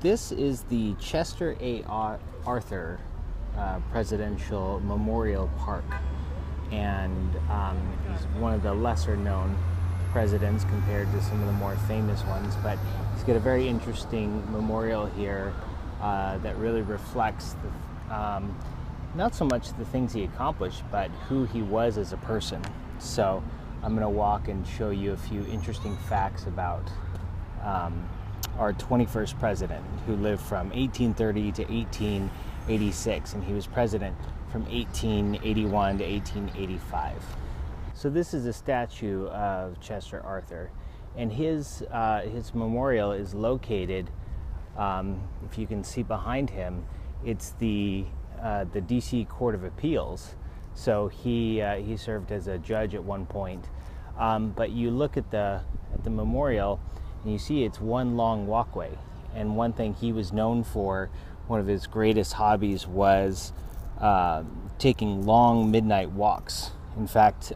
This is the Chester A. Arthur Presidential Memorial Park, and he's one of the lesser known presidents compared to some of the more famous ones, but he's got a very interesting memorial here that really reflects not so much the things he accomplished, but who he was as a person. So I'm going to walk and show you a few interesting facts about our 21st president, who lived from 1830 to 1886, and he was president from 1881 to 1885. So this is a statue of Chester Arthur, and his memorial is located, if you can see behind him, it's the DC Court of Appeals. So he served as a judge at one point, but you look at the memorial and you see it's one long walkway. And one thing he was known for, one of his greatest hobbies, was taking long midnight walks. In fact,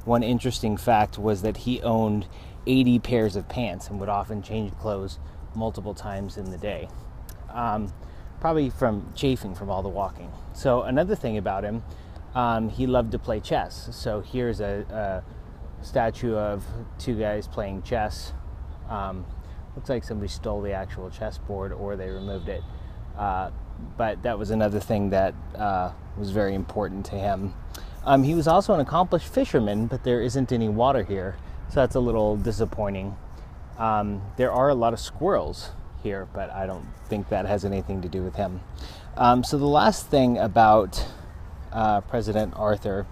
one interesting fact was that he owned 80 pairs of pants and would often change clothes multiple times in the day, probably from chafing from all the walking. So another thing about him, he loved to play chess. So here's a statue of two guys playing chess. Looks like somebody stole the actual chessboard or they removed it. But that was another thing that was very important to him. He was also an accomplished fisherman, but there isn't any water here, so that's a little disappointing. There are a lot of squirrels here, but I don't think that has anything to do with him. So the last thing about President Arthur,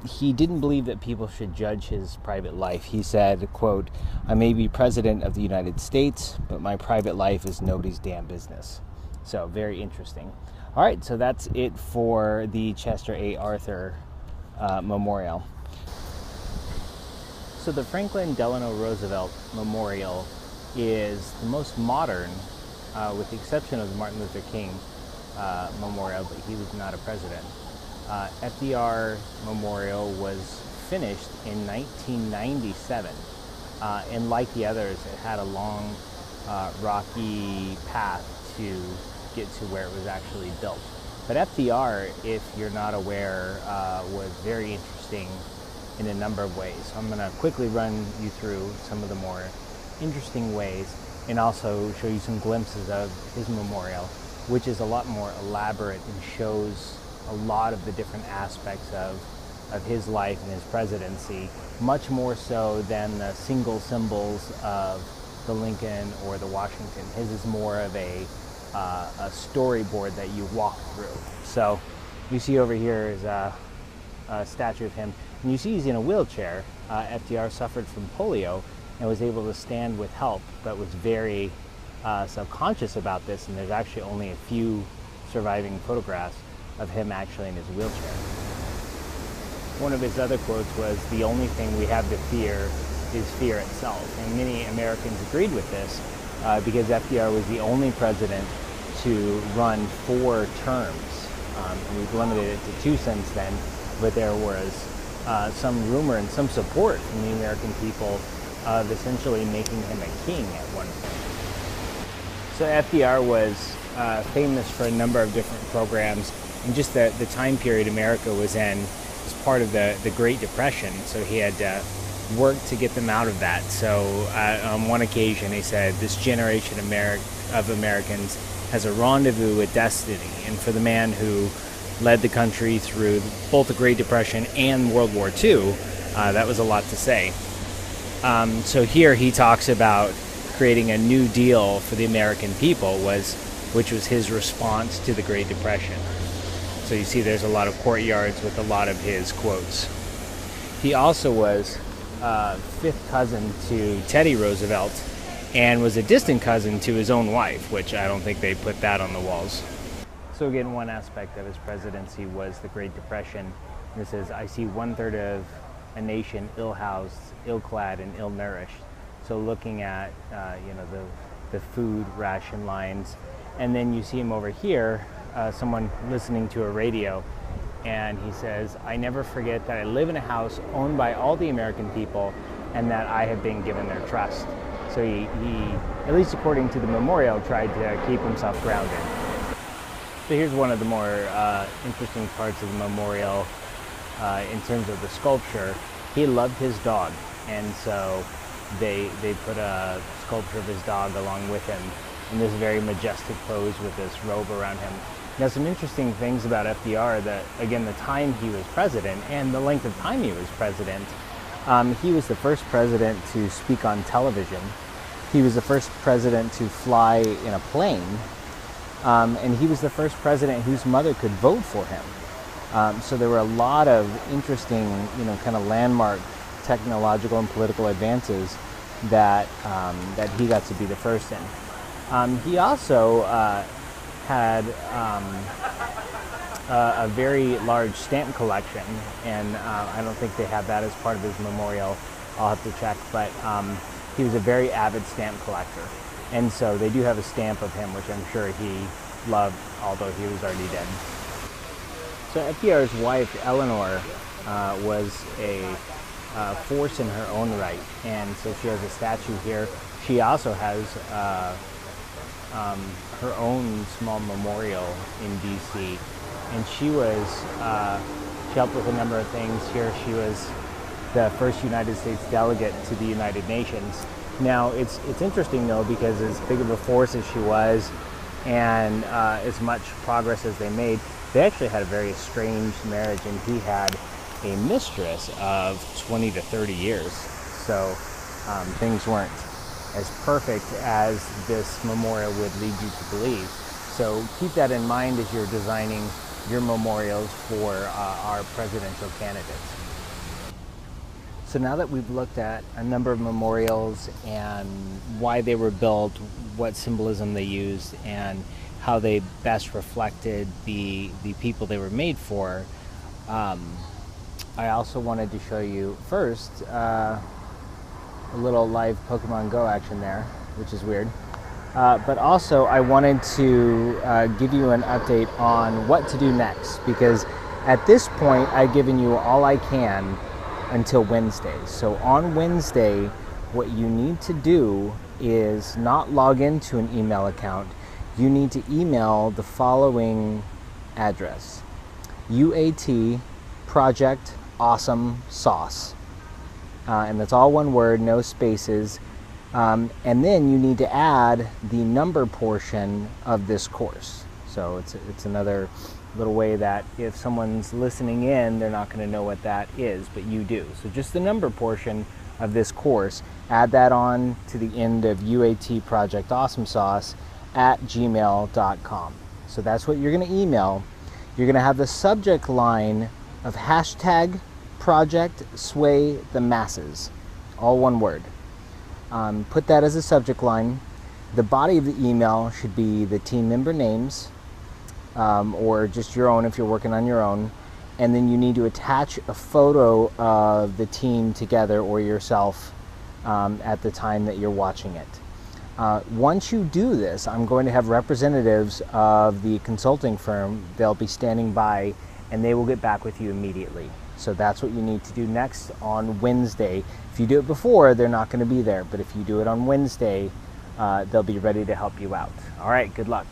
he didn't believe that people should judge his private life. He said, quote, "I may be president of the United States, but my private life is nobody's damn business." So very interesting. All right, so that's it for the Chester A. Arthur Memorial. So the Franklin Delano Roosevelt Memorial is the most modern, with the exception of the Martin Luther King Memorial, but he was not a president. FDR Memorial was finished in 1997, and like the others, it had a long, rocky path to get to where it was actually built. But FDR, if you're not aware, was very interesting in a number of ways. So I'm going to quickly run you through some of the more interesting ways and also show you some glimpses of his memorial, which is a lot more elaborate and shows a lot of the different aspects of his life and his presidency, much more so than the single symbols of the Lincoln or the Washington. His is more of a storyboard that you walk through. So you see over here is a statue of him, and you see he's in a wheelchair. FDR suffered from polio and was able to stand with help, but was very subconscious about this, and there's actually only a few surviving photographs of him actually in his wheelchair. One of his other quotes was, "The only thing we have to fear is fear itself." And many Americans agreed with this because FDR was the only president to run 4 terms. And we've limited it to 2 since then, but there was some rumor and some support from the American people of essentially making him a king at one point. So FDR was famous for a number of different programs, and just the time period America was in was part of the Great Depression, so he had worked to get them out of that. So on one occasion he said, "This generation of Americans has a rendezvous with destiny," and for the man who led the country through both the Great Depression and World War II, that was a lot to say. So here he talks about creating a new deal for the American people, which was his response to the Great Depression. So you see there's a lot of courtyards with a lot of his quotes. He also was 5th cousin to Teddy Roosevelt and was a distant cousin to his own wife, which I don't think they put that on the walls. So again, one aspect of his presidency was the Great Depression. This says, "I see 1/3 of a nation ill-housed, ill-clad, and ill-nourished." So looking at the food ration lines, and then you see him over here, someone listening to a radio, and he says, "I never forget that I live in a house owned by all the American people and that I have been given their trust." So he, at least according to the memorial, tried to keep himself grounded. So here's one of the more interesting parts of the memorial in terms of the sculpture. He loved his dog, and so they put a sculpture of his dog along with him in this very majestic pose with this robe around him. Now, some interesting things about FDR, that again, the time he was president and the length of time he was president. He was the first president to speak on television. He was the first president to fly in a plane. And he was the first president whose mother could vote for him. So there were a lot of interesting, kind of landmark technological and political advances that he got to be the first in. He also had a very large stamp collection, and I don't think they have that as part of his memorial. I'll have to check, but he was a very avid stamp collector. And so they do have a stamp of him, which I'm sure he loved, although he was already dead. So FDR's wife, Eleanor, was a force in her own right. And so she has a statue here. She also has her own small memorial in DC. And she helped with a number of things here. She was the first United States delegate to the United Nations. Now, it's interesting, though, because as big of a force as she was and as much progress as they made, they actually had a very estranged marriage, and he had a mistress of 20 to 30 years. So things weren't as perfect as this memorial would lead you to believe. So keep that in mind as you're designing your memorials for our presidential candidates. So now that we've looked at a number of memorials and why they were built, what symbolism they used, and how they best reflected the people they were made for, I also wanted to show you first a little live Pokemon Go action there, which is weird. But also I wanted to give you an update on what to do next, because at this point I've given you all I can until Wednesday. So on Wednesday, what you need to do is not log into an email account. You need to email the following address: UAT Project Awesome Sauce. And that's all one word, no spaces. And then you need to add the number portion of this course. So it's another little way that if someone's listening in, they're not going to know what that is, but you do. So just the number portion of this course, add that on to the end of UAT Project Awesome Sauce at gmail.com. So that's what you're going to email. You're going to have the subject line of hashtag Project Sway the Masses, all one word. Put that as a subject line. The body of the email should be the team member names, or just your own if you're working on your own. And then you need to attach a photo of the team together or yourself at the time that you're watching it. Once you do this, I'm going to have representatives of the consulting firm. They'll be standing by, and they will get back with you immediately. So that's what you need to do next on Wednesday. If you do it before, they're not going to be there. But if you do it on Wednesday, they'll be ready to help you out. All right, good luck.